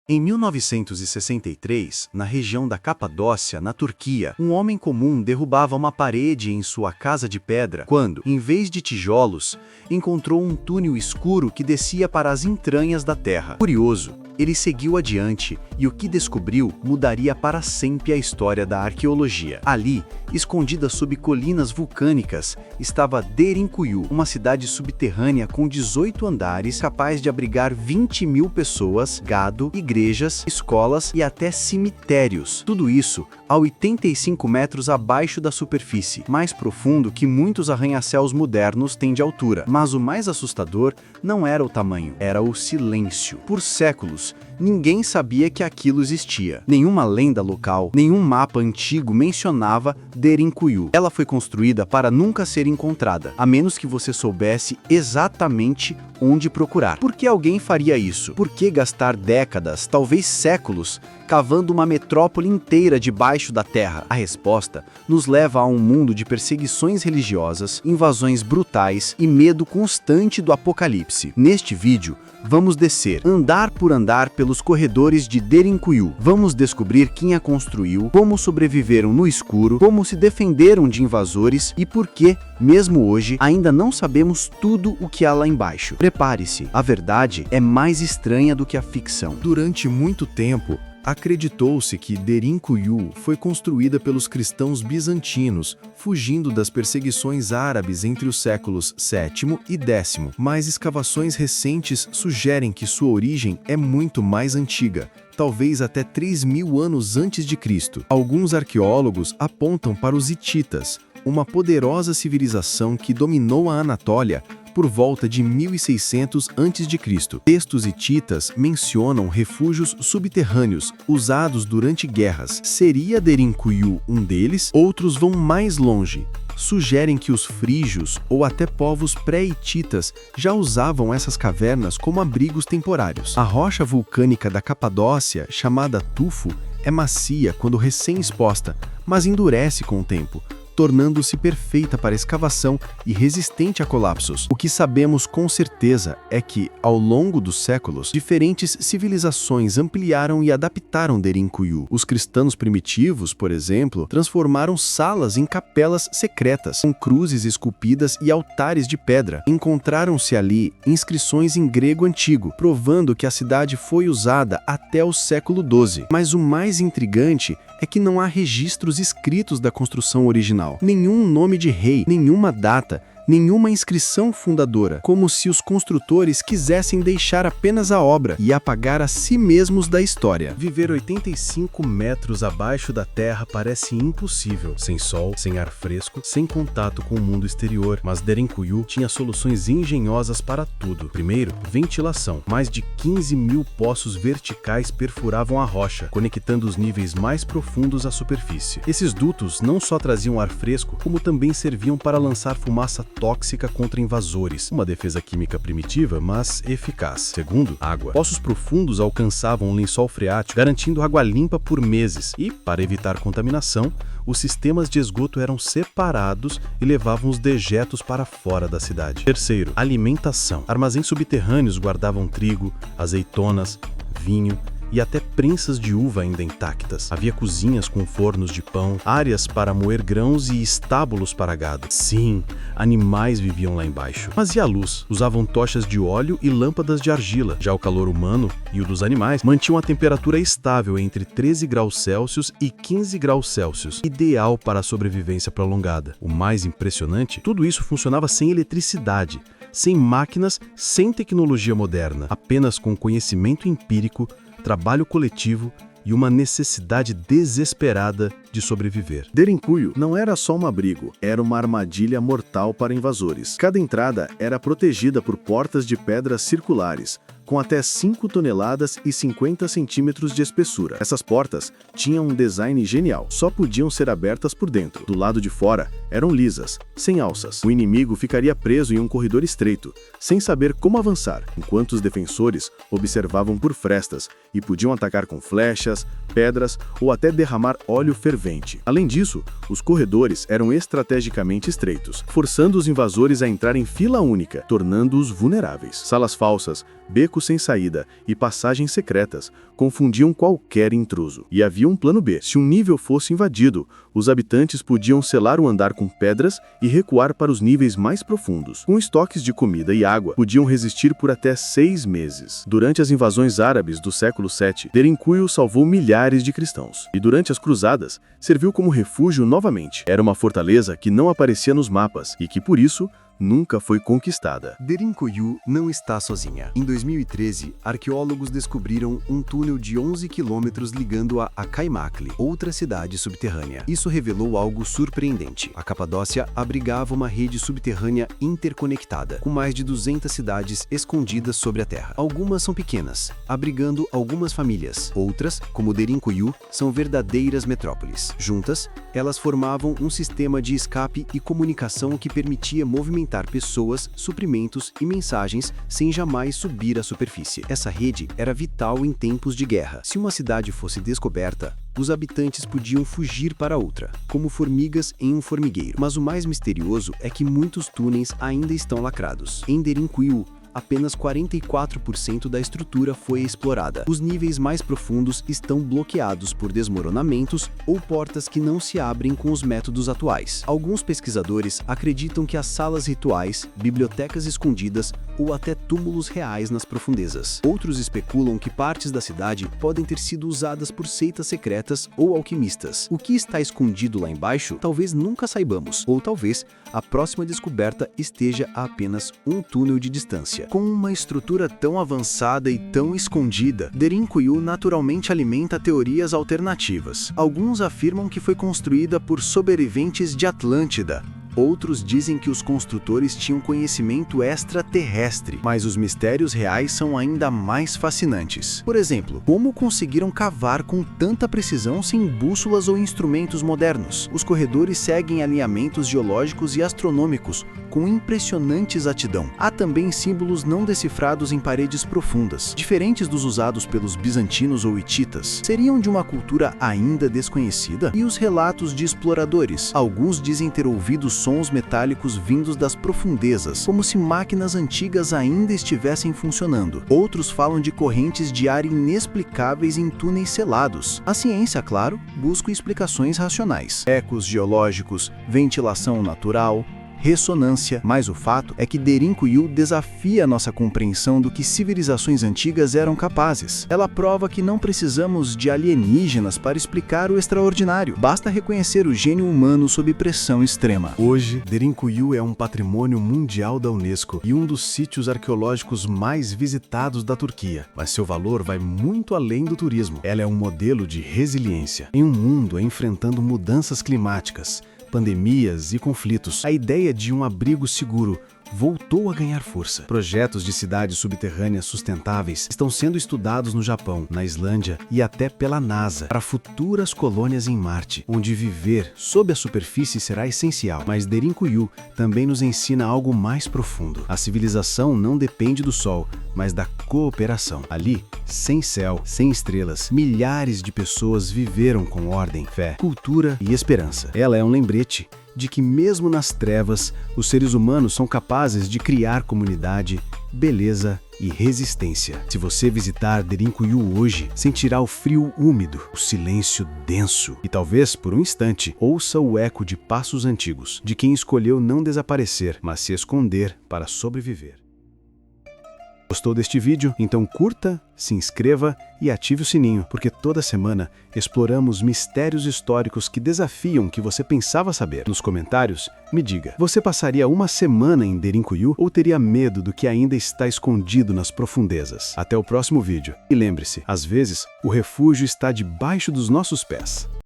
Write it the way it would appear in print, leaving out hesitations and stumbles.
Em 1963, na região da Capadócia, na Turquia, um homem comum derrubava uma parede em sua casa de pedra quando, em vez de tijolos, encontrou um túnel escuro que descia para as entranhas da terra. Curioso, ele seguiu adiante e o que descobriu mudaria para sempre a história da arqueologia. Ali, escondida sob colinas vulcânicas, estava Derinkuyu, uma cidade subterrânea com 18 andares capaz de abrigar 20.000 pessoas, gado, igrejas, escolas e até cemitérios. Tudo isso a 85 metros abaixo da superfície, mais profundo que muitos arranha-céus modernos têm de altura. Mas o mais assustador não era o tamanho, era o silêncio. Por séculos, ninguém sabia que aquilo existia. Nenhuma lenda local, nenhum mapa antigo mencionava Derinkuyu. Ela foi construída para nunca ser encontrada, a menos que você soubesse exatamente onde procurar. Por que alguém faria isso? Por que gastar décadas, talvez séculos, cavando uma metrópole inteira debaixo da terra? A resposta nos leva a um mundo de perseguições religiosas, invasões brutais e medo constante do apocalipse. Neste vídeo, vamos descer, andar por andar pelos corredores de Derinkuyu. Vamos descobrir quem a construiu, como sobreviveram no escuro, como se defenderam de invasores e por que, mesmo hoje, ainda não sabemos tudo o que há lá embaixo. Prepare-se, a verdade é mais estranha do que a ficção. Durante muito tempo, acreditou-se que Derinkuyu foi construída pelos cristãos bizantinos, fugindo das perseguições árabes entre os séculos VII e X, mas escavações recentes sugerem que sua origem é muito mais antiga, talvez até 3.000 anos antes de Cristo. Alguns arqueólogos apontam para os hititas, uma poderosa civilização que dominou a Anatólia por volta de 1600 a.C. Textos hititas mencionam refúgios subterrâneos usados durante guerras. Seria Derinkuyu um deles? Outros vão mais longe. Sugerem que os frígios ou até povos pré-hititas já usavam essas cavernas como abrigos temporários. A rocha vulcânica da Capadócia, chamada tufo, é macia quando recém-exposta, mas endurece com o tempo, tornando-se perfeita para escavação e resistente a colapsos. O que sabemos com certeza é que, ao longo dos séculos, diferentes civilizações ampliaram e adaptaram Derinkuyu. Os cristãos primitivos, por exemplo, transformaram salas em capelas secretas, com cruzes esculpidas e altares de pedra. Encontraram-se ali inscrições em grego antigo, provando que a cidade foi usada até o século XII. Mas o mais intrigante é que não há registros escritos da construção original. Nenhum nome de rei, nenhuma data, nenhuma inscrição fundadora, como se os construtores quisessem deixar apenas a obra e apagar a si mesmos da história. Viver 85 metros abaixo da terra parece impossível, sem sol, sem ar fresco, sem contato com o mundo exterior. Mas Derinkuyu tinha soluções engenhosas para tudo. Primeiro, ventilação. Mais de 15.000 poços verticais perfuravam a rocha, conectando os níveis mais profundos à superfície. Esses dutos não só traziam ar fresco, como também serviam para lançar fumaça tóxica contra invasores. Uma defesa química primitiva, mas eficaz. Segundo, água. Poços profundos alcançavam um lençol freático, garantindo água limpa por meses. E, para evitar contaminação, os sistemas de esgoto eram separados e levavam os dejetos para fora da cidade. Terceiro, alimentação. Armazéns subterrâneos guardavam trigo, azeitonas, vinho e até prensas de uva ainda intactas. Havia cozinhas com fornos de pão, áreas para moer grãos e estábulos para gado. Sim, animais viviam lá embaixo. Mas e a luz? Usavam tochas de óleo e lâmpadas de argila. Já o calor humano e o dos animais mantinham a temperatura estável entre 13 graus Celsius e 15 graus Celsius, ideal para a sobrevivência prolongada. O mais impressionante, tudo isso funcionava sem eletricidade, sem máquinas, sem tecnologia moderna, apenas com conhecimento empírico, trabalho coletivo e uma necessidade desesperada de sobreviver. Derinkuyu não era só um abrigo, era uma armadilha mortal para invasores. Cada entrada era protegida por portas de pedras circulares, com até 5 toneladas e 50 centímetros de espessura. Essas portas tinham um design genial, só podiam ser abertas por dentro. Do lado de fora, eram lisas, sem alças. O inimigo ficaria preso em um corredor estreito, sem saber como avançar, enquanto os defensores observavam por frestas e podiam atacar com flechas, pedras ou até derramar óleo fervente. Além disso, os corredores eram estrategicamente estreitos, forçando os invasores a entrar em fila única, tornando-os vulneráveis. Salas falsas, becos sem saída e passagens secretas confundiam qualquer intruso. E havia um plano B. Se um nível fosse invadido, os habitantes podiam selar o andar com pedras e recuar para os níveis mais profundos. Com estoques de comida e água, podiam resistir por até 6 meses. Durante as invasões árabes do século VII, Derinkuyu salvou milhares de cristãos. E durante as cruzadas, serviu como refúgio novamente. Era uma fortaleza que não aparecia nos mapas e que, por isso, nunca foi conquistada. Derinkuyu não está sozinha. Em 2013, arqueólogos descobriram um túnel de 11 quilômetros ligando-a a Kaymakli, outra cidade subterrânea. Isso revelou algo surpreendente. A Capadócia abrigava uma rede subterrânea interconectada, com mais de 200 cidades escondidas sobre a terra. Algumas são pequenas, abrigando algumas famílias. Outras, como Derinkuyu, são verdadeiras metrópoles. Juntas, elas formavam um sistema de escape e comunicação que permitia movimentar pessoas, suprimentos e mensagens sem jamais subir à superfície. Essa rede era vital em tempos de guerra. Se uma cidade fosse descoberta, os habitantes podiam fugir para outra, como formigas em um formigueiro. Mas o mais misterioso é que muitos túneis ainda estão lacrados. Em Derinkuyu, apenas 44% da estrutura foi explorada. Os níveis mais profundos estão bloqueados por desmoronamentos ou portas que não se abrem com os métodos atuais. Alguns pesquisadores acreditam que há salas rituais, bibliotecas escondidas ou até túmulos reais nas profundezas. Outros especulam que partes da cidade podem ter sido usadas por seitas secretas ou alquimistas. O que está escondido lá embaixo, talvez nunca saibamos, ou talvez a próxima descoberta esteja a apenas um túnel de distância. Com uma estrutura tão avançada e tão escondida, Derinkuyu naturalmente alimenta teorias alternativas. Alguns afirmam que foi construída por sobreviventes de Atlântida. Outros dizem que os construtores tinham conhecimento extraterrestre, mas os mistérios reais são ainda mais fascinantes. Por exemplo, como conseguiram cavar com tanta precisão sem bússolas ou instrumentos modernos? Os corredores seguem alinhamentos geológicos e astronômicos com impressionante exatidão. Há também símbolos não decifrados em paredes profundas, diferentes dos usados pelos bizantinos ou hititas. Seriam de uma cultura ainda desconhecida? E os relatos de exploradores? Alguns dizem ter ouvido sons metálicos vindos das profundezas, como se máquinas antigas ainda estivessem funcionando. Outros falam de correntes de ar inexplicáveis em túneis selados. A ciência, claro, busca explicações racionais. Ecos geológicos, ventilação natural, ressonância, mas o fato é que Derinkuyu desafia nossa compreensão do que civilizações antigas eram capazes. Ela prova que não precisamos de alienígenas para explicar o extraordinário. Basta reconhecer o gênio humano sob pressão extrema. Hoje, Derinkuyu é um patrimônio mundial da Unesco e um dos sítios arqueológicos mais visitados da Turquia. Mas seu valor vai muito além do turismo. Ela é um modelo de resiliência. Em um mundo enfrentando mudanças climáticas, pandemias e conflitos, a ideia de um abrigo seguro voltou a ganhar força. Projetos de cidades subterrâneas sustentáveis estão sendo estudados no Japão, na Islândia e até pela NASA para futuras colônias em Marte, onde viver sob a superfície será essencial. Mas Derinkuyu também nos ensina algo mais profundo. A civilização não depende do Sol, mas da cooperação. Ali, sem céu, sem estrelas, milhares de pessoas viveram com ordem, fé, cultura e esperança. Ela é um lembrete de que mesmo nas trevas, os seres humanos são capazes de criar comunidade, beleza e resistência. Se você visitar Derinkuyu hoje, sentirá o frio úmido, o silêncio denso e talvez, por um instante, ouça o eco de passos antigos, de quem escolheu não desaparecer, mas se esconder para sobreviver. Gostou deste vídeo? Então curta, se inscreva e ative o sininho, porque toda semana exploramos mistérios históricos que desafiam o que você pensava saber. Nos comentários, me diga, você passaria uma semana em Derinkuyu ou teria medo do que ainda está escondido nas profundezas? Até o próximo vídeo. E lembre-se, às vezes, o refúgio está debaixo dos nossos pés.